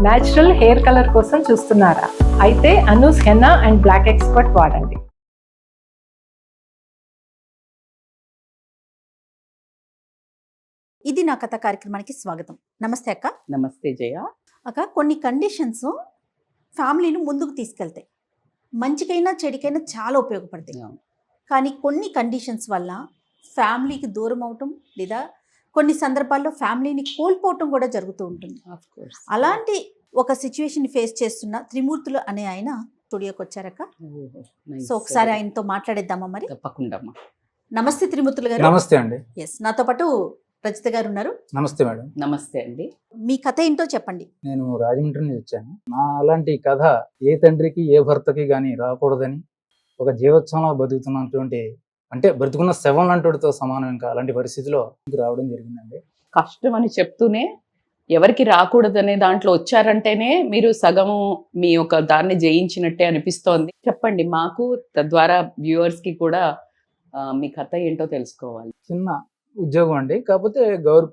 Natural hair colour కోసం చూస్తున్నారా? అయితే Anoos henna and black expert వాడండి. ఇది నా కథ కార్యక్రమానికి స్వాగతం. నమస్తే అక్క. నమస్తే జయ. అక్క, కొన్ని కండిషన్స్ ఫ్యామిలీని ముందుకు తీసుకెళ్తాయి, మంచికైనా చెడుకైనా చాలా ఉపయోగపడతాయి. కానీ కొన్ని కండిషన్స్ వల్ల ఫ్యామిలీకి దూరం అవటం లేదా కొన్ని సందర్భాల్లో ఫ్యామిలీని కోల్పోవటం కూడా జరుగుతూ ఉంటుంది. అలాంటి ఒక సిచ్యువేషన్ ఫేస్ చేస్తున్న త్రిమూర్తులు అనే ఆయన స్టూడియోకి వచ్చారక్క. సో ఒకసారి ఆయనతో మాట్లాడేద్దామా? మరి తప్పకుండా. నమస్తే త్రిమూర్తులు గారు. నమస్తే అండి. ఎస్, నాతో పాటు రజిత గారు ఉన్నారు. నమస్తే మేడం. నమస్తే అండి. మీ కథ ఏంటో చెప్పండి. నేను రాజమండ్రి నుంచి వచ్చాను. నా అలాంటి కథ ఏ తండ్రికి ఏ భర్తకి కానీ రాకూడదని ఒక జీవోత్సవంలో బతుకుతున్నటువంటి, అంటే బ్రతుకున్న శవం లాంటితో సమానం, ఇంకా అలాంటి పరిస్థితిలో రావడం జరిగిందండి. కష్టం అని చెప్తూనే ఎవరికి రాకూడదనే దాంట్లో వచ్చారంటేనే మీరు సగము మీ యొక్క దాన్ని జయించినట్టే అనిపిస్తోంది. చెప్పండి మాకు, తద్వారా వ్యూవర్స్ కి కూడా మీ కథ ఏంటో తెలుసుకోవాలి. చిన్న ఉద్యోగం అండి, కాకపోతే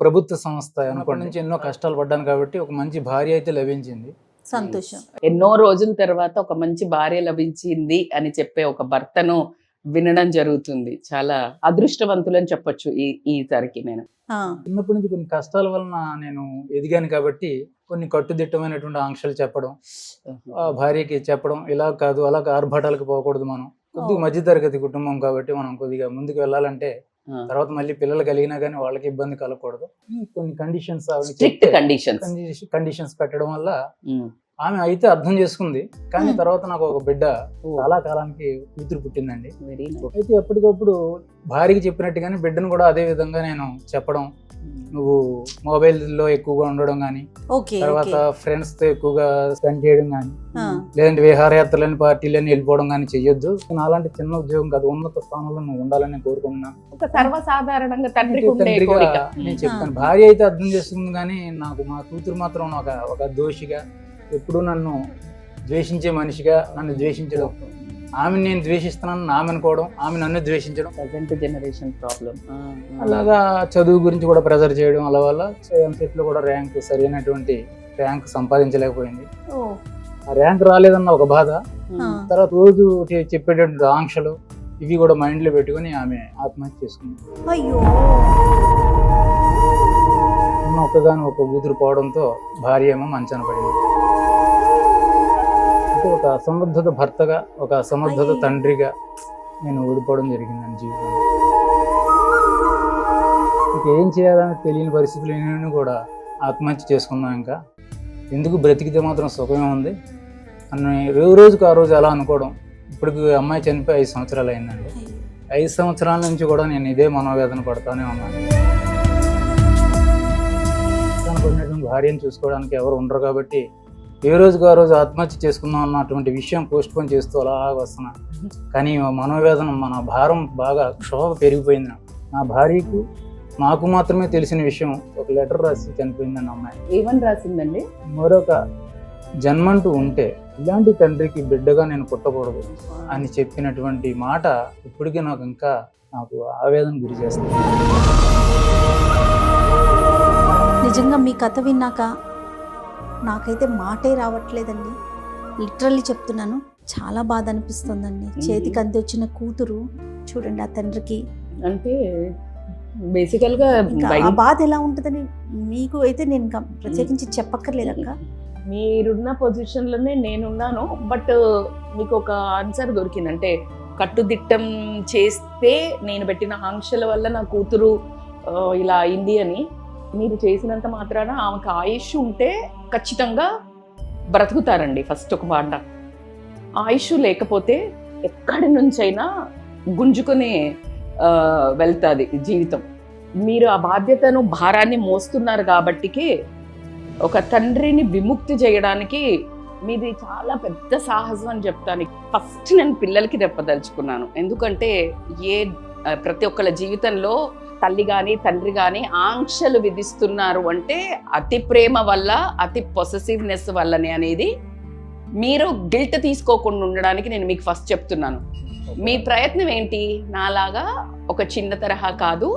ప్రభుత్వ సంస్థ అనుకోండి. నుంచి ఎన్నో కష్టాలు పడ్డాను కాబట్టి ఒక మంచి భార్య అయితే లభించింది. సంతోషం. ఎన్నో రోజుల తర్వాత ఒక మంచి భార్య లభించింది అని చెప్పే ఒక భర్తను వినడం జరుగుతుంది. చాలా అదృష్టవంతులని చెప్పొచ్చు ఈసారికి. నేను చిన్నప్పటి నుంచి కొన్ని కష్టాల వలన నేను ఎదిగాను కాబట్టి కొన్ని కట్టుదిట్టమైనటువంటి ఆంక్షలు చెప్పడం, భార్యకి చెప్పడం, ఇలా కాదు అలా ఆర్భాటాలకు పోకూడదు, మనం కొద్దిగా మధ్యతరగతి కుటుంబం కాబట్టి మనం కొద్దిగా ముందుకు వెళ్ళాలంటే తర్వాత మళ్ళీ పిల్లలు కలిగినా కానీ వాళ్ళకి ఇబ్బంది కలగకూడదు. కొన్ని కండిషన్స్ పెట్టడం వల్ల ఆమె అయితే అర్థం చేసుకుంది. కానీ తర్వాత నాకు ఒక బిడ్డ చాలా కాలానికి కూతురు పుట్టిందండి. అయితే ఎప్పటికప్పుడు భార్యకి చెప్పినట్టుగానే బిడ్డను కూడా అదే విధంగా నేను చెప్పడం, నువ్వు మొబైల్లో ఎక్కువగా ఉండడం కానీ, తర్వాత ఫ్రెండ్స్ తో ఎక్కువగా స్పెండ్ చేయడం కానీ, లేదంటే విహారయాత్రలని పార్టీలని వెళ్ళిపోవడం కానీ చెయ్యొద్దు. అలాంటి చిన్న ఉద్యోగం కాదు, ఉన్నత స్థానంలో నువ్వు ఉండాలని కోరుకుంటున్నాను. సర్వసాధారణంగా నేను చెప్తాను. భార్య అయితే అర్థం చేస్తుంది, కానీ నాకు మా కూతురు మాత్రం ఒక దోషిగా, ఎప్పుడు నన్ను ద్వేషించే మనిషిగా నన్ను ద్వేషించడం, ఆమెను నేను ద్వేషిస్తున్నాను ఆమె అనుకోవడం, ఆమె నన్ను ద్వేషించడం, ప్రజెంట్ జనరేషన్ ప్రాబ్లం. అలాగా చదువు గురించి కూడా ప్రెజర్ చేయడం, అలా వల్ల ఎంసెట్లో కూడా సరైనటువంటి ర్యాంక్ సంపాదించలేకపోయింది. ఆ ర్యాంక్ రాలేదన్న ఒక బాధ, తర్వాత రోజు చెప్పేటటువంటి ఆంక్షలు, ఇవి కూడా మైండ్ లో పెట్టుకుని ఆమె ఆత్మహత్య చేసుకుంది. ఒక్కగాని ఒక కూతురు పోవడంతో భార్య ఏమో మంచాన పడింది. అంటే ఒక అసమర్థత భర్తగా, ఒక అసమర్థత తండ్రిగా నేను ఓడిపోవడం జరిగిందని జీవితంలో. ఇక ఏం చేయాలని తెలియని పరిస్థితులు నేను కూడా ఆత్మహత్య చేసుకున్నాను. ఇంకా ఎందుకు బ్రతికితే మాత్రం సుఖమే ఉంది అని రోజుకు ఆ రోజు అలా అనుకోవడం. ఇప్పటికి అమ్మాయి చనిపోయి 5 సంవత్సరాలు అయిందండి. 5 సంవత్సరాల నుంచి కూడా నేను ఇదే మనోవేదన పడతానే ఉన్నాను. భార్యను చూసుకోవడానికి ఎవరు ఉండరు కాబట్టి ఏ రోజుకు ఆ రోజు ఆత్మహత్య చేసుకుందాం అన్నటువంటి విషయం పోస్ట్ పోన్ చేస్తూ అలా వస్తున్నా. కానీ మనోవేదన, మన భారం బాగా క్షోభ పెరిగిపోయింది. నా భార్యకు నాకు మాత్రమే తెలిసిన విషయం, ఒక లెటర్ రాసి చనిపోయిందని అమ్మాయి. ఏమని రాసిందండి? మరొక జన్మంటూ ఉంటే ఇలాంటి తండ్రికి బిడ్డగా నేను పుట్టకూడదు అని చెప్పినటువంటి మాట ఇప్పటికీ నాకు ఆవేదన గురి చేస్తుంది. నిజంగా మీ కథ విన్నాక నాకైతే మాటే రావట్లేదండి. లిటరల్లీ చెప్తున్నాను, చాలా బాధ అనిపిస్తుందండి. చేతికి అంది వచ్చిన కూతురు చూడండి, ఆ తండ్రికి అంటే బేసికల్ గా ఆ బాధ ఎలా ఉంటుందని మీకు అయితే నేను ఇంకా ప్రత్యేకించి చెప్పక్కర్లేదక్క. మీరున్న పొజిషన్ లోనే నేనున్నాను. బట్ మీకు ఒక ఆన్సర్ దొరికింది. అంటే కట్టుదిట్టం చేస్తే నేను పెట్టిన ఆంక్షల వల్ల నా కూతురు ఇలా అయింది అని. మీరు చేసినంత మాత్రాన ఆమెకు ఆయుష్ ఉంటే ఖచ్చితంగా బ్రతుకుతారండి. ఫస్ట్ ఒక మాట, ఆయుష్ లేకపోతే ఎక్కడి నుంచైనా గుంజుకొని వెళ్తుంది జీవితం. మీరు ఆ బాధ్యతను, భారాన్ని మోస్తున్నారు కాబట్టికే ఒక తండ్రిని విముక్తి చేయడానికి మీది చాలా పెద్ద సాహసం అని చెప్తాను. ఫస్ట్ నేను పిల్లలకి చెప్పదలుచుకున్నాను. ఎందుకంటే ప్రతి ఒక్కళ్ళ జీవితంలో తల్లి కానీ తండ్రి కానీ ఆంక్షలు విధిస్తున్నారు అంటే అతి ప్రేమ వల్ల, అతి పొసెసివ్నెస్ వల్లనే అనేది మీరు గిల్ట్ తీసుకోకుండా ఉండడానికి నేను మీకు ఫస్ట్ చెప్తున్నాను. మీ ప్రయత్నం ఏంటి? నాలాగా ఒక చిన్న తరహా కాదు,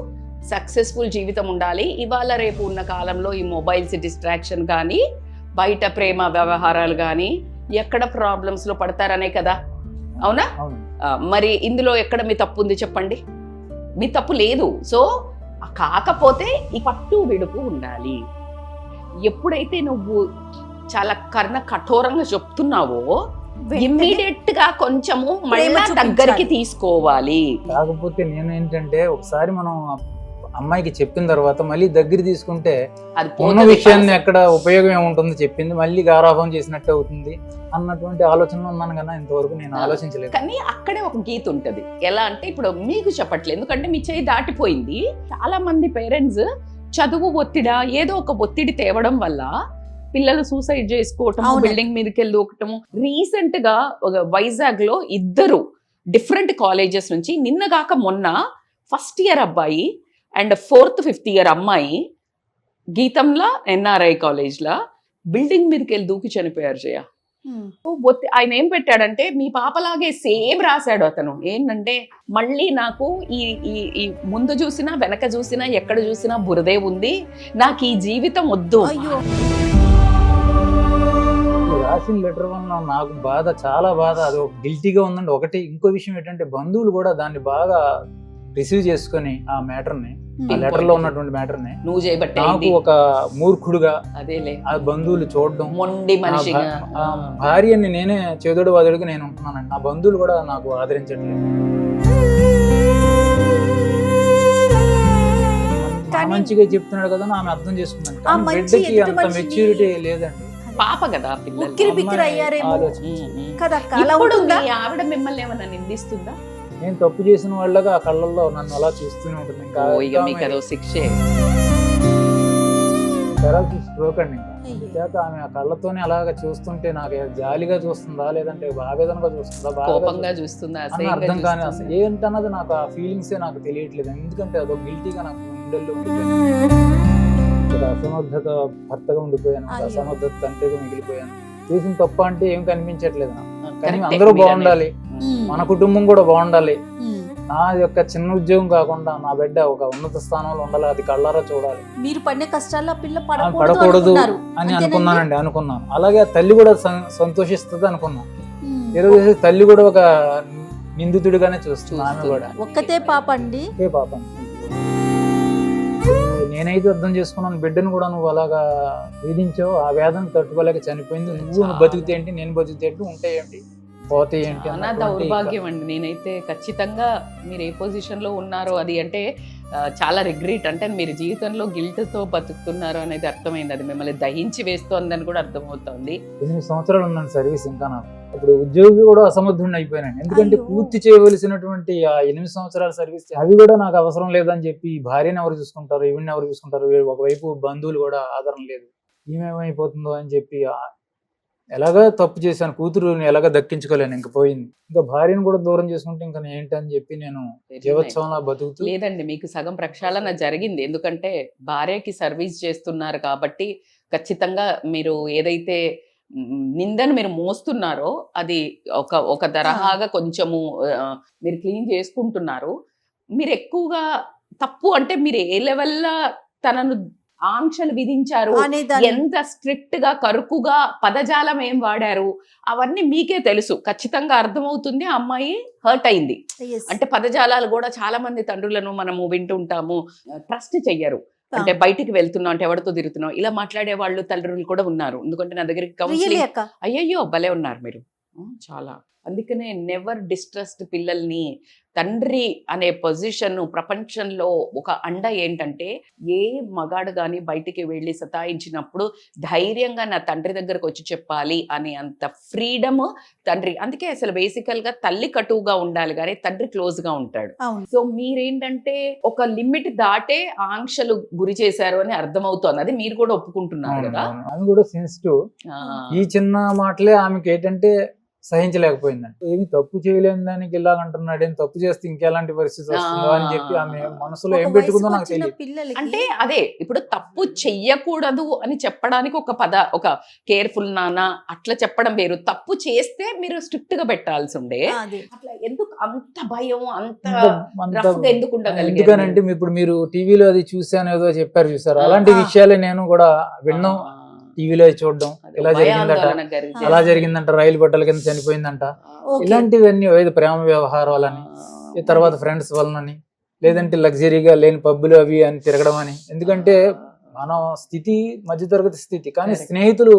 సక్సెస్ఫుల్ జీవితం ఉండాలి. ఇవాళ రేపు ఉన్న కాలంలో ఈ మొబైల్స్ డిస్ట్రాక్షన్ కానీ బయట ప్రేమ వ్యవహారాలు కానీ ఎక్కడ ప్రాబ్లమ్స్ లో పడతారనే కదా, అవునా? అవును. మరి ఇందులో ఎక్కడ మీ తప్పు ఉంది చెప్పండి? మీ తప్పు లేదు. సో కాకపోతే ఈ పట్టు విడుపు ఉండాలి. ఎప్పుడైతే నువ్వు చాలా కఠోరంగా చెప్తున్నావో ఇమ్మీడియట్ గా కొంచెము మళ్ళీ దగ్గరికి తీసుకోవాలి. కాకపోతే నేను ఏంటంటే ఒకసారి మనం అమ్మాయికి చెప్పిన తర్వాత మళ్ళీ దగ్గర తీసుకుంటే అది ఉన్న విషయాన్ని ఎక్కడ ఉపయోగం ఏముంటుంది, చెప్పింది మళ్ళీ గారాభం చేసినట్టు అవుతుంది అన్నటువంటి ఆలోచనలో ఉన్నాను కదా, ఇంతవరకు నేను ఆలోచించలేదు. కానీ అక్కడే ఒక గీత ఉంటది. ఎలా అంటే ఇప్పుడు మీకు చెప్పట్లేదు, ఎందుకంటే మీ చేయి దాటిపోయింది. చాలా మంది పేరెంట్స్ చదువు ఒత్తిడా ఏదో ఒక ఒత్తిడి తేవడం వల్ల పిల్లలు సూసైడ్ చేసుకోవటం, బిల్డింగ్ మీదకి వెళ్ళి దూకటము. రీసెంట్ గా వైజాగ్ లో 2 డిఫరెంట్ కాలేజెస్ నుంచి నిన్నగాక మొన్న ఫస్ట్ ఇయర్ అబ్బాయి అండ్ 4th 5th ఇయర్ అమ్మాయి గీతంలా NRI కాలేజ్ లా బిల్డింగ్ మీదకి వెళ్ళి దూకి చనిపోయారు. జయ ఆయన ఏం పెట్టాడంటే మీ పాపలాగే సేమ్ రాశాడు అతను. ఏంటంటే మళ్ళీ నాకు ఈ ముందు చూసినా వెనక చూసినా ఎక్కడ చూసినా బురదే ఉంది, నాకు ఈ జీవితం వద్దు. రాసిన లెటర్ వల్ల నాకు బాధ, చాలా బాధ, అది ఒక గిల్టీగా ఉందండి. ఒకటి ఇంకో విషయం ఏంటంటే బంధువులు కూడా దాన్ని బాగా రిసీవ్ చేసుకుని ఆ మ్యాటర్ ని, ఆ లెటర్ లో ఉన్నటువంటి మ్యాటర్ ని నువ్వు చేయబట్టే నాకు ఒక మూర్ఖుడుగా అదేలే ఆ బంధువులు చూడడం, మొండి మనిషిగా భార్యని నేనే చేదోడు వాదోడుగా నేను ఉంటున్నానండి. నా బంధువులు కూడా నాకు ఆదరించట్లేదు. మంచిగా చెప్తున్నాడు కదా ఆమె అర్థం చేసుకున్నాను, బిడ్డకి అంత మెచ్యూరిటీ లేదండి. పాప కదా పిల్లలు. ఆవిడ మిమ్మల్ని ఏమన్నా నిందిస్తుందా? నేను తప్పు చేసిన వాళ్ళగా ఆ కళ్ళల్లో నన్ను అలా చూస్తూనే ఉంటుంది. స్ట్రోక్ అండి. చేత ఆమె ఆ కళ్ళతోనే అలాగా చూస్తుంటే నాకు జాలిగా చూస్తుందా లేదంటే ఆవేదనగా చూస్తుందా, కోపంగా చూస్తుందా అర్థం కానీ అసలు ఏంటన్నది నాకు ఆ ఫీలింగ్సే నాకు తెలియట్లేదు. ఎందుకంటే అదొక గిల్టీగా నాకు గుండెల్లో ఉండిపోయాను. అసమర్థత భర్తగా ఉండిపోయాను, అసమర్థత తండ్రిగా మిగిలిపోయాను. చేసిన తప్ప అంటే ఏం కనిపించట్లేదు నాకు. కానీ అందరూ బాగుండాలి, మన కుటుంబం కూడా బాగుండాలి, నా యొక్క చిన్న ఉద్యోగం కాకుండా నా బిడ్డ ఒక ఉన్నత స్థానంలో ఉండాలి, అది కళ్ళారా చూడాలి. మీరు పడిన కష్టాల్లో పిల్ల పడకూడదు అని అనుకున్నాను. అలాగే తల్లి కూడా సంతోషిస్తుంది అనుకున్నాను. ఈరోజు తల్లి కూడా ఒక నిందితుడిగానే చూస్తుంది. ఆమె కూడా ఒక్కతే పాప అండి. నేనైతే అర్థం చేసుకున్నాను, బిడ్డను కూడా నువ్వు అలాగా వేధించావు, ఆ వేదన తట్టుకోలేక చనిపోయింది. నువ్వు బతికితే ఏంటి, నేను బతికితే ఏంటి, ఉంటే ఏంటి, పోతే ఏంటి. నా దౌర్భాగ్యం అండి. నేనైతే ఖచ్చితంగా మీరు ఏ పొజిషన్ లో ఉన్నారో అది అంటే చాలా రిగ్రెట్. అంటే మీరు జీవితంలో గిల్ట్ తో బతుకుతున్నారు అనేది అర్థమైంది. అది మిమ్మల్ని దహించి వేస్తోందని కూడా అర్థమవుతోంది. 8 సంవత్సరాలు ఉందండి సర్వీస్. ఇంకా నాకు ఇప్పుడు ఉద్యోగి కూడా అసమర్థుడిని అయిపోయాను. ఎందుకంటే పూర్తి చేయవలసినటువంటి ఆ 8 సంవత్సరాల సర్వీస్ అవి కూడా నాకు అవసరం లేదని చెప్పి భార్యను ఎవరు చూసుకుంటారు, ఈవిని ఎవరు చూసుకుంటారు, ఒకవైపు బంధువులు కూడా ఆదరణ లేదు, ఈమెమైపోతుందో అని చెప్పి ఎలాగా తప్పు చేశాను, కూతురుని ఎలాగా దక్కించుకోలేను, ఇంకా పోయింది. ఇంకా భార్యను కూడా దూరం చేసుకుంటే ఇంకా ఏంటని చెప్పి నేను జీవోత్సవంలా బతుకుతూ. లేదండి, మీకు సగం ప్రక్షాళన జరిగింది. ఎందుకంటే భార్యకి సర్వీస్ చేస్తున్నారు కాబట్టి ఖచ్చితంగా మీరు ఏదైతే నిందను మీరు మోస్తున్నారో అది ఒక తరహాగా కొంచెము మీరు క్లీన్ చేసుకుంటున్నారు. మీరు ఎక్కువగా తప్పు అంటే మీరు ఏ లెవెల్లో తనను ఆంక్షలు విధించారు, ఎంత స్ట్రిక్ట్ గా కరుకుగా పదజాలం ఏం వాడారు, అవన్నీ మీకే తెలుసు. ఖచ్చితంగా అర్థమవుతుంది ఆ అమ్మాయి హర్ట్ అయింది. అంటే పదజాలాలు కూడా చాలా మంది తండ్రులను మనము వింటుంటాము, ట్రస్ట్ చెయ్యరు. అంటే బయటికి వెళ్తున్నాం అంటే ఎవరితో తిరుగుతున్నాం ఇలా మాట్లాడే వాళ్ళు తల్లిదండ్రులు కూడా ఉన్నారు. ఎందుకంటే నా దగ్గరికి కౌన్సిలింగ్ అయ్యయ్యో భలే ఉన్నారు మీరు చాలా. అందుకనే నెవర్ డిస్ట్రస్ట్ పిల్లల్ని. తండ్రి అనే పొజిషన్ ప్రపంచంలో ఒక అండ ఏంటంటే ఏ మగాడు కానీ బయటికి వెళ్ళి సతాయించినప్పుడు ధైర్యంగా నా తండ్రి దగ్గరకు వచ్చి చెప్పాలి అని అంత ఫ్రీడమ్ తండ్రి. అందుకే అసలు బేసికల్ గా తల్లి కటువుగా ఉండాలి కానీ తండ్రి క్లోజ్ గా ఉంటాడు. సో మీరేంటంటే ఒక లిమిట్ దాటే ఆంక్షలు గురి చేశారు అని అర్థమవుతోంది. అది మీరు కూడా ఒప్పుకుంటున్నారు కదా. ఆమె కూడా సెన్సిటివ్. ఈ చిన్న మాటలే ఆమెకి ఏంటంటే సహించలేకపోయిందండి. ఏమి తప్పు చేయలేని దానికి ఇలాగంటున్నాడు, ఏం తప్పు చేస్తే ఇంకెలాంటి పరిస్థితి వస్తుందో అని చెప్పి ఆమె మనసులో ఏం పెట్టుకుందో నాకు తెలియదు. అంటే అదే ఇప్పుడు తప్పు చెయ్యకూడదు అని చెప్పడానికి ఒక కేర్ఫుల్ నాన్న అట్లా చెప్పడం వేరు. తప్పు చేస్తే మీరు స్ట్రిక్ట్ గా పెట్టాల్సి ఉండే. అట్లా ఎందుకు అంత భయం, అంత ఎందుకు ఉండగలిగారు? ఎందుకనంటే ఇప్పుడు మీరు టీవీలో అది చూసాను ఏదో చెప్పారు చూసారు, అలాంటి విషయాలే నేను కూడా విన్నాం. టీవీలో చూడడం, ఇలా జరిగిందట, భయాందోళన కలిగించేది. అలా జరిగిందంట, రైలు బట్టల కింద చనిపోయిందంట, ఓకే. ఇలాంటివన్నీ ఏదో ప్రేమ వ్యవహారాలని, ఈ తర్వాత ఫ్రెండ్స్ వలనని, లేదంటే లగ్జరీగా లేని పబ్బులు అవి అని తిరగడం అని. ఎందుకంటే మన స్థితి మధ్యతరగతి స్థితి, కానీ Correct. స్నేహితులు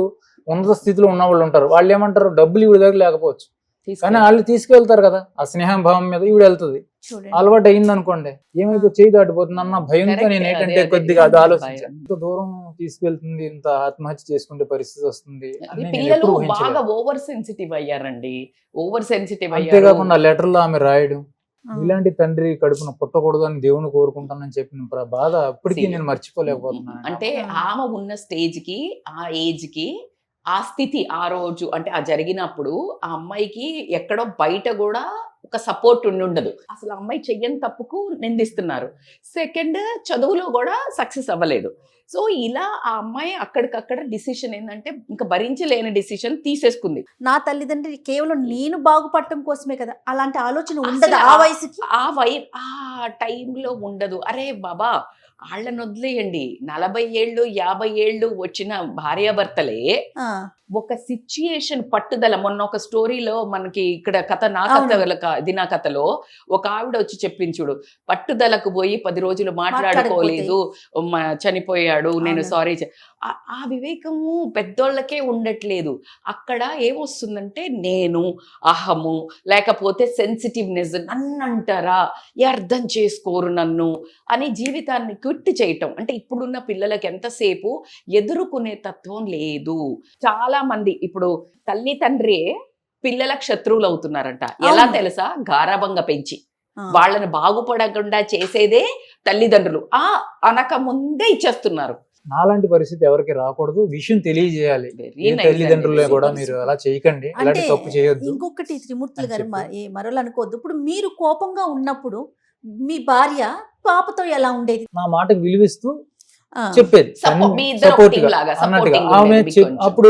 ఉన్నత స్థితిలో ఉన్న వాళ్ళు ఉంటారు. వాళ్ళు ఏమంటారు, డబ్బులు ఈవిడ దగ్గర లేకపోవచ్చు, తీసుకెళ్ళి. కానీ వాళ్ళు తీసుకెళ్తారు కదా, ఆ స్నేహం భావం మీద ఈవిడ వెళ్తుంది. చూడండి. అలవాటు అయింది అనుకోండి, ఏమైతే చేయి దాటిపోతుంది అన్న భయంతో Correct. నేను ఏంటంటే అదే, అదే. కొద్దిగా అది భయం. ఆలోచించాను. ఇంత దూరం తీసుకెళ్తుంది, ఇంత ఆత్మహత్య చేసుకునే పరిస్థితి వస్తుంది అని అది నేను పిల్లలు ఎప్పుడు బాగా ఊహించలేదు. ఓవర్ సెన్సిటివ్ అయ్యారండి, ఓవర్ సెన్సిటివ్ అయ్యారు. అంతేకాకుండా లెటర్లో ఆమె రాయడం, ఆ. ఇలాంటి తండ్రి కడుపున పుట్టకూడదు అని దేవుని కోరుకుంటానని చెప్పిన బాధ ఇప్పటికీ See. నేను మర్చిపోలేకపోతున్నాను. అంటే ఆమె ఉన్న స్టేజ్ కి, ఆ ఏజ్ కి, ఆ స్థితి, ఆ రోజు అంటే ఆ జరిగినప్పుడు ఆ అమ్మాయికి ఎక్కడో బయట కూడా ఒక సపోర్ట్ ఉండదు. అసలు ఆ అమ్మాయి చెయ్యని తప్పుకు నిందిస్తున్నారు. సెకండ్, చదువులో కూడా సక్సెస్ అవ్వలేదు. సో ఇలా ఆ అమ్మాయి అక్కడికక్కడ డిసిషన్ ఏంటంటే ఇంకా భరించలేని డిసిషన్ తీసేసుకుంది. నా తల్లిదండ్రులు కేవలం నేను బాగుపడటం కోసమే కదా, అలాంటి ఆలోచన ఉండదు అసలు ఆ వయసుకి. ఆ టైంలో ఉండదు. అరే బాబా, వాళ్ళని వదిలేయండి. 40 ఏళ్ళు 50 ఏళ్ళు వచ్చిన భార్యాభర్తలే ఆ, ఒక సిచ్యుయేషన్ పట్టుదల. మొన్న ఒక స్టోరీలో మనకి ఇక్కడ కథ నా అవును. కథ దినా కథలో ఒక ఆవిడ వచ్చి చెప్పించుడు, పట్టుదలకు పోయి 10 రోజులు మాట్లాడుకోలేదు, చనిపోయాడు, నేను అవును. సారీ. ఆ వివేకము పెద్దోళ్ళకే ఉండట్లేదు. అక్కడ ఏమొస్తుందంటే నేను, అహము, లేకపోతే సెన్సిటివ్నెస్, నన్ను అంటారా, అర్థం చేసుకోరు నన్ను అని జీవితాన్ని క్విట్ చేయటం. అంటే ఇప్పుడున్న పిల్లలకి ఎంతసేపు ఎదుర్కొనే తత్వం లేదు. చాలా మంది ఇప్పుడు తల్లి తండ్రి పిల్లలకు శత్రువులు అవుతున్నారంట. ఎలా అవును. తెలుసా? గారాబంగా పెంచి ఆ. వాళ్ళని బాగుపడకుండా చేసేదే తల్లిదండ్రులు. అనక ముందే ఇచ్చేస్తున్నారు. నాలాంటి పరిస్థితి ఎవరికి రాకూడదు, విషయం తెలియజేయాలి. Very ఏ nice తల్లిదండ్రులే అండి. కూడా Super, మీరు super. అలా చేయకండి, అంటే ఇలాంటి తప్పు చేయొద్దు. ఇంకొకటి త్రిమూర్తులు అని గారు చెప్పి. మరోలు అనుకోవద్దు. ఇప్పుడు మీరు కోపంగా ఉన్నప్పుడు మీ భార్య పాపతో ఎలా ఉండేది? నా మాటకు విలువిస్తూ ఆ, చెప్పేది, మీ ఇద్దరు సపోర్ట్ team లాగా, అన్నట్టుగా. supporting ఆమె ఉండేది మీకు కొంచెం. అప్పుడు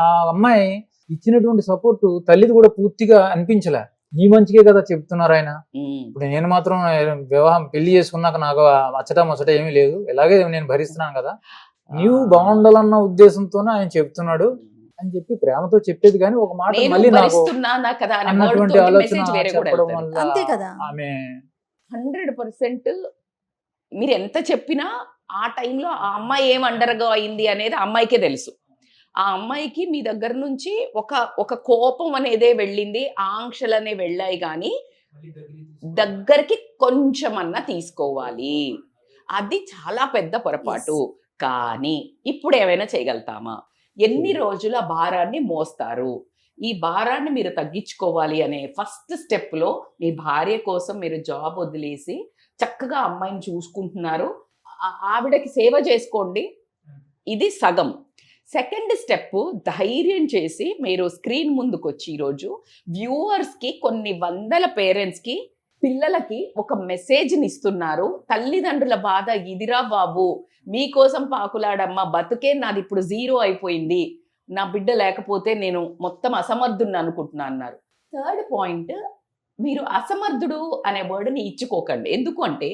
ఆ అమ్మాయి ఇచ్చినటువంటి సపోర్ట్ తల్లిది కూడా పూర్తిగా అనిపించలే. నీ మంచికే కదా చెప్తున్నారు ఆయన. ఉమ్. ఇప్పుడు నేను మాత్రం వివాహం పెళ్లి చేసుకున్నాక నాకు అచ్చట ముచ్చట ఏమీ లేదు, ఇలాగే నేను భరిస్తున్నాను కదా, నీవు బాగుండాలన్న ఉద్దేశంతోనే ఆయన చెప్తున్నాడు అని చెప్పి ప్రేమతో చెప్పేది. కానీ ఒక మాట నేను మళ్ళీ నాకు భరిస్తున్నానా కదా అనే అన్నటువంటి word తోటి ఆలోచన message వేరే కూడా చెప్పడం వెళ్తుంది. వల్ల అంతే కదా. ఆమె 100% మీరు ఎంత చెప్పినా ఆ టైంలో ఆ అమ్మాయి ఏం అండర్గా అయింది అనేది ఆ అమ్మాయికే తెలుసు. ఆ అమ్మాయికి మీ దగ్గర నుంచి ఒక కోపం అనేదే వెళ్ళింది, ఆంక్షలు అనే వెళ్ళాయి, కానీ దగ్గరికి కొంచెమన్నా తీసుకోవాలి. అది చాలా పెద్ద పొరపాటు. కానీ ఇప్పుడు ఏమైనా చేయగలుగుతామా? ఎన్ని రోజుల భారాన్ని మోస్తారు? ఈ భారాన్ని మీరు తగ్గించుకోవాలి అనే ఫస్ట్ స్టెప్లో మీ భార్య కోసం మీరు జాబ్ వదిలేసి చక్కగా అమ్మాయిని చూసుకుంటున్నారు, ఆవిడకి సేవ చేసుకోండి. ఇది సగం. సెకండ్ స్టెప్, ధైర్యం చేసి మీరు స్క్రీన్ ముందుకు వచ్చి ఈరోజు వ్యూవర్స్కి, కొన్ని వందల పేరెంట్స్కి, పిల్లలకి ఒక మెసేజ్ని ఇస్తున్నారు. తల్లిదండ్రుల బాధ ఇదిరా బాబు, మీకోసం పాకులాడమ్మా, బతుకే నాది ఇప్పుడు 0 అయిపోయింది, నా బిడ్డ లేకపోతే నేను మొత్తం అసమర్థుని అనుకుంటున్నా అన్నారు. థర్డ్ పాయింట్, మీరు అసమర్థుడు అనే వర్డ్ని ఇచ్చుకోకండి. ఎందుకు అంటే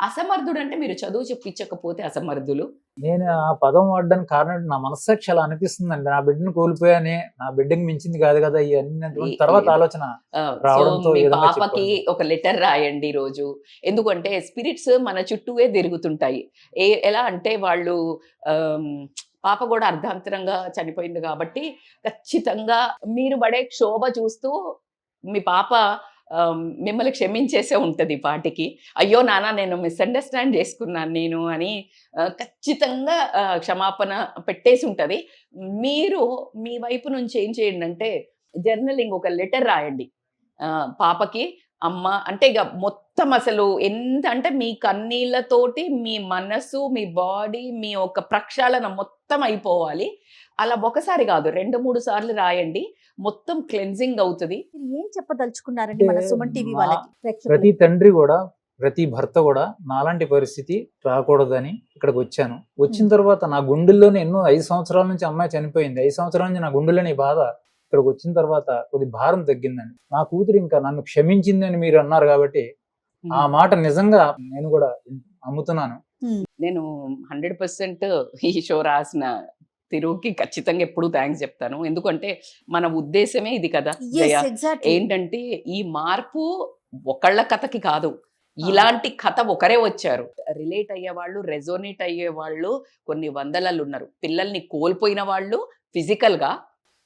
అసమర్థుడు అంటే మీరు చదువు చెప్పించకపోతే అసమర్థులు. నేను ఆ పదం వాడడానికి కారణం నా మనస్సాక్షి అలా అనిపిస్తుందండి. నా బిడ్డను కోల్పోయానే, నా బిడ్డకి మించింది కాదు కదా ఈ అన్నటువంటి తర్వాత ఆలోచన రావడంతో మీ ఈ విధంగా పాపకి చెప్పాను. ఒక లెటర్ రాయండి రోజు. ఎందుకంటే స్పిరిట్స్ మన చుట్టూవే తిరుగుతుంటాయి. ఎలా అంటే వాళ్ళు పాప కూడా అర్ధాంతరంగా చనిపోయింది కాబట్టి ఖచ్చితంగా మీరు పడే క్షోభ చూస్తూ మీ పాప మిమ్మల్ని క్షమించేసే ఉంటుంది పాటికి. అయ్యో నాన్న, నేను మిస్అండర్స్టాండ్ చేసుకున్నాను నేను అని ఖచ్చితంగా క్షమాపణ పెట్టేసి ఉంటుంది. మీరు మీ వైపు నుంచి ఏం చేయండి అంటే జర్నలింగ్, ఒక లెటర్ రాయండి పాపకి. అమ్మ అంటే ఇక మొత్తం అసలు ఎంత అంటే మీ కన్నీళ్ళతోటి మీ మనసు, మీ బాడీ, మీ ఒక ప్రక్షాళన మొత్తం అయిపోవాలి. అలా ఒకసారి కాదు, 2-3 సార్లు రాయండి, మొత్తం క్లెన్జింగ్ అవుతుంది. మీరు ఏం చెప్పదలుచుకున్నారండి మన సుమన్ టీవీ వాళ్ళకి, ప్రతి ప్రేక్షకులకి? తండ్రి కూడా, ప్రతి భర్త కూడా నాలాంటి పరిస్థితి రాకూడదని ఇక్కడికి వచ్చాను. వచ్చిన తర్వాత నా గుండెల్లోనే ఎన్నో 5 సంవత్సరాల నుంచి అమ్మాయి చనిపోయింది, 5 సంవత్సరాల నుంచి నా గుండెల్లోని బాధ. ఇక్కడికి వచ్చిన తర్వాత కొద్ది భారం తగ్గిందండి. నా కూతురు ఇంకా నన్ను క్షమించిందని మీరు అన్నారు కాబట్టి ఆ మాట నిజంగా నేను కూడా నమ్ముతున్నాను. నేను 100% ఈ షో రాసిన తిరుగుకి ఖచ్చితంగా ఎప్పుడు థ్యాంక్స్ చెప్తాను. ఎందుకంటే మన ఉద్దేశమే ఇది కదా జయ. ఎగ్జాక్ట్లీ. ఏంటంటే ఈ మార్పు ఒకళ్ళ కథకి కాదు, ఇలాంటి కథ ఒకరే వచ్చారు. రిలేట్ అయ్యే వాళ్ళు, రెజోనేట్ అయ్యే వాళ్ళు కొన్ని వందలలో ఉన్నారు. పిల్లల్ని కోల్పోయిన వాళ్ళు ఫిజికల్ గా,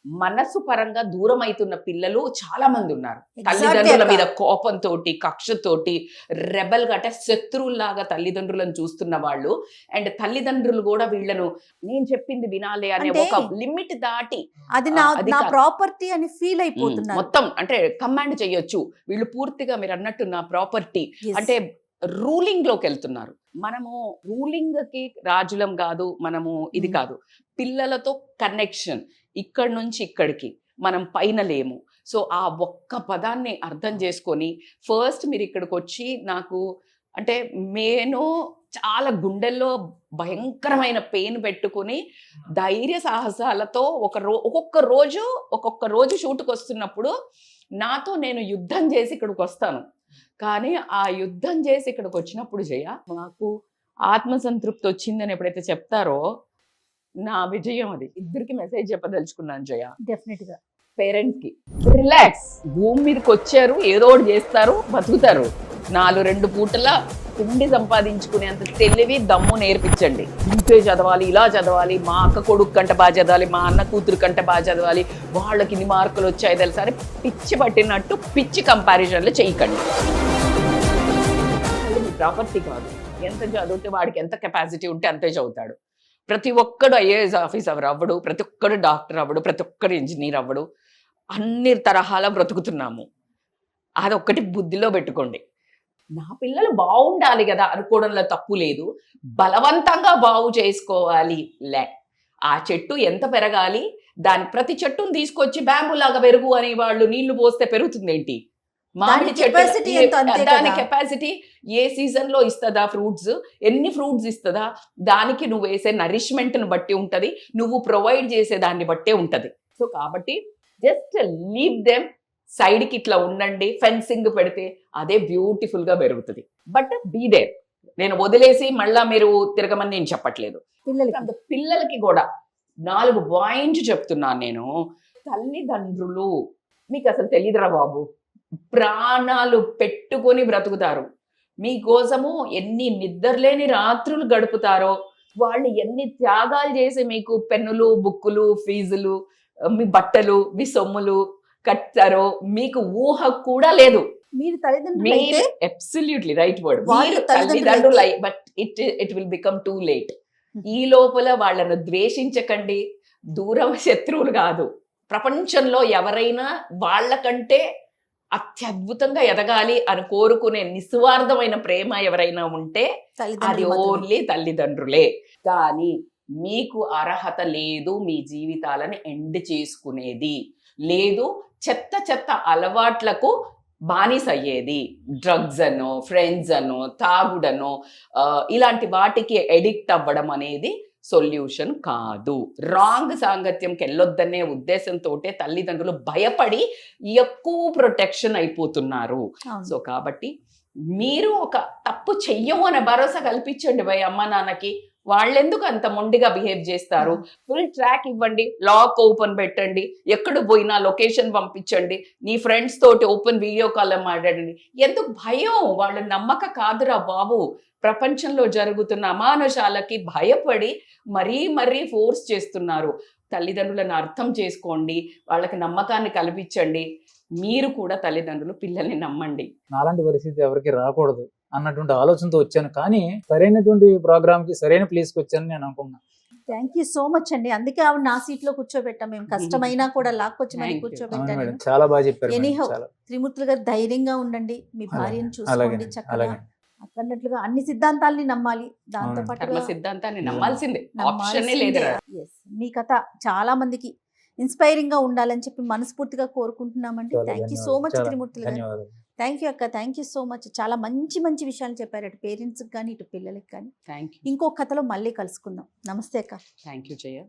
మనసు పరంగా దూరం అవుతున్న పిల్లలు చాలా మంది ఉన్నారు. తల్లిదండ్రుల మీద కోపంతో, కక్షతోటి, రెబల్ గా, అంటే శత్రువులాగా తల్లిదండ్రులను చూస్తున్న వాళ్ళు. అండ్ తల్లిదండ్రులు కూడా వీళ్ళను నేను చెప్పింది వినాలి అనే అంటే ఒక లిమిట్ దాటి అది నా ప్రాపర్టీ అని ఫీల్ అయిపోతున్నారు. మొత్తం అంటే కమాండ్ చేయొచ్చు. వీళ్ళు పూర్తిగా మీరు అన్నట్టు నా ప్రాపర్టీ Yes. అంటే రూలింగ్ లోకి వెళ్తున్నారు. మనము రూలింగ్ కి రాజులం కాదు, మనము ఇది కాదు. పిల్లలతో కనెక్షన్ ఇక్కడి నుంచి ఇక్కడికి, మనం పైన లేము. సో ఆ ఒక్క పదాన్ని అర్థం చేసుకొని ఫస్ట్ మీరు ఇక్కడికి వచ్చి నాకు అంటే నేను చాలా గుండెల్లో భయంకరమైన పెయిన్ పెట్టుకుని ధైర్య సాహసాలతో ఒక్కొక్క రోజు షూట్కి వస్తున్నప్పుడు నాతో నేను యుద్ధం చేసి ఇక్కడికి వస్తాను. కానీ ఆ యుద్ధం చేసి ఇక్కడికి వచ్చినప్పుడు జయ నాకు ఆత్మసంతృప్తి వచ్చిందని ఎప్పుడైతే చెప్తారో నా విజయం అది. ఇద్దరికి మెసేజ్ చెప్పదలుచుకున్నాను జయ. డెఫినెట్ గా పేరెంట్స్ కి రిలాక్స్, భూమి మీదకి వచ్చారు, ఏదో ఒకటి చేస్తారు, బతుకుతారు. 4 పూటల తిండి సంపాదించుకునేంత తెలివి దమ్ము నేర్పించండి. ఇంతే చదవాలి, ఇలా చదవాలి, మా అక్క కొడుకు కంటే బాగా చదవాలి, మా అన్న కూతురు కంటే బాగా చదవాలి, వాళ్ళకి ఇన్ని మార్కులు వచ్చాయి తెలుసా అని పిచ్చి పట్టినట్టు పిచ్చి కంపారిజన్లు చేయకండి. ప్రాపర్టీ కాదు, ఎంత చదివితే వాడికి ఎంత కెపాసిటీ ఉంటే అంతే చదువుతాడు. ప్రతి ఒక్కడు ఐఏఎస్ ఆఫీసర్ అవ్వడు, ప్రతి ఒక్కడు డాక్టర్ అవ్వడు, ప్రతి ఒక్కడు ఇంజనీర్ అవ్వడు. అన్ని తరహాల బ్రతుకుతున్నాము. అదొక్కటి బుద్ధిలో పెట్టుకోండి. నా పిల్లలు బాగుండాలి కదా అనుకోవడంలో తప్పు లేదు, బలవంతంగా బాగు చేసుకోవాలి లే. ఆ చెట్టు ఎంత పెరగాలి, దాని ప్రతి చెట్టును తీసుకొచ్చి బ్యాంబూ లాగా పెరుగు అని వాళ్ళు నీళ్లు పోస్తే పెరుగుతుంది ఏంటి? మామిడి చెట్టు దాని కెపాసిటీ ఏ సీజన్ లో ఇస్తుందా ఫ్రూట్స్, ఎన్ని ఫ్రూట్స్ ఇస్తుందా, దానికి నువ్వు వేసే నరిష్మెంట్ ను బట్టి ఉంటది, నువ్వు ప్రొవైడ్ చేసే దాన్ని బట్టే ఉంటది. సో కాబట్టి జస్ట్ లీవ్ దెమ్, సైడ్ కి ఇట్లా ఉండండి, ఫెన్సింగ్ పెడితే అదే బ్యూటిఫుల్ గా పెరుగుతుంది. But be there. నేను వదిలేసి మళ్ళా మీరు తిరగమని నేను చెప్పట్లేదు. పిల్లలకి కూడా 4 పాయింట్స్ చెప్తున్నాను నేను. తల్లిదండ్రులు మీకు అసలు తెలియదురా బాబు, ప్రాణాలు పెట్టుకొని బ్రతుకుతారు మీకోసము. ఎన్ని నిద్రలేని రాత్రులు గడుపుతారో, వాళ్ళు ఎన్ని త్యాగాలు చేసి మీకు పెన్నులు, బుక్కులు, ఫీజులు, మీ బట్టలు, మీ సొమ్ములు కట్టారో మీకు ఊహ కూడా లేదు. మీరు తల్లిదండ్రులు అబ్సల్యూట్లీ రైట్ వర్డ్. మీరు తల్లిదండ్రులు, but it will become too late. ఈ లోపల వాళ్ళను ద్వేషించకండి, దూరం శత్రువులు కాదు. ప్రపంచంలో ఎవరైనా వాళ్ళకంటే అత్యద్భుతంగా ఎదగాలి అని కోరుకునే నిస్వార్థమైన ప్రేమ ఎవరైనా ఉంటే అది ఓన్లీ తల్లిదండ్రులే. కానీ మీకు అర్హత లేదు మీ జీవితాలను ఎండ్ చేసుకునేది, లేదు చెత్త అలవాట్లకు బానిస అయ్యేది. డ్రగ్స్ అనో, ఫ్రెండ్స్ అనో, తాగుడనో, ఇలాంటి వాటికి ఎడిక్ట్ అవ్వడం అనేది సొల్యూషన్ కాదు. రాంగ్ సాంగత్యంకి వెళ్ళొద్దనే ఉద్దేశంతో తల్లిదండ్రులు భయపడి ఎక్కువ ప్రొటెక్షన్ అయిపోతున్నారు. సో కాబట్టి మీరు ఒక తప్పు చెయ్యము అనే భరోసా కల్పించండి భయ అమ్మ నాన్నకి. వాళ్ళెందుకు అంత మొండిగా బిహేవ్ చేస్తారు? ఫుల్ ట్రాక్ ఇవ్వండి, లాక్ ఓపెన్ పెట్టండి, ఎక్కడ పోయినా లొకేషన్ పంపించండి, నీ ఫ్రెండ్స్ తోటి ఓపెన్ వీడియో కాల్ మాట్లాడండి. ఎందుకు భయం? వాళ్ళ నమ్మక కాదురా బాబు. ప్రపంచంలో జరుగుతున్న అమానుషాలకి భయపడి మరీ ఫోర్స్ చేస్తున్నారు. తల్లిదండ్రులను అర్థం చేసుకోండి, వాళ్ళకి నమ్మకాన్ని కల్పించండి. మీరు కూడా తల్లిదండ్రులు పిల్లల్ని నమ్మండి. నాలాంటి పరిస్థితి ఎవరికి రాకూడదు అన్నటువంటి ఆలోచనతో వచ్చాను. కానీ సరైనటువంటి ప్రోగ్రామ్ కి సరైన ప్లేస్ కి వచ్చాను నేను అనుకున్నాను. థ్యాంక్ యూ సో మచ్ అండి. అందుకే ఆవిడ నా సీట్ లో కూర్చోబెట్టాం మేము. కష్టమైనా కూడా లాక్కొచ్చి మరి కూర్చోబెట్టాను. చాలా బాగా చెప్పారు. ఎనీహౌ త్రిమూర్తులు గారు ధైర్యంగా ఉండండి, మీ భార్యను చూసుకోండి చక్కగా. అన్నట్లుగా అన్ని సిద్ధాంతాలని నమ్మాలి, దాంతో పాటు సిద్ధాంతాన్ని నమ్మాల్సిందే, ఆప్షనే లేదు. మీ కథ చాలా మందికి ఇన్స్పైరింగ్ గా ఉండాలని చెప్పి మనస్ఫూర్తిగా కోరుకుంటున్నామండి. థ్యాంక్ యూ సో మచ్ త్రిమూర్తులు గారు. థ్యాంక్ యూ అక్క, థ్యాంక్ యూ సో మచ్. చాలా మంచి విషయాలు చెప్పారు, అటు పేరెంట్స్కి కానీ ఇటు పిల్లలకి కానీ. Thank you. ఇంకో కథలో మళ్ళీ కలుసుకుందాం. నమస్తే అక్క. Thank you Jaya.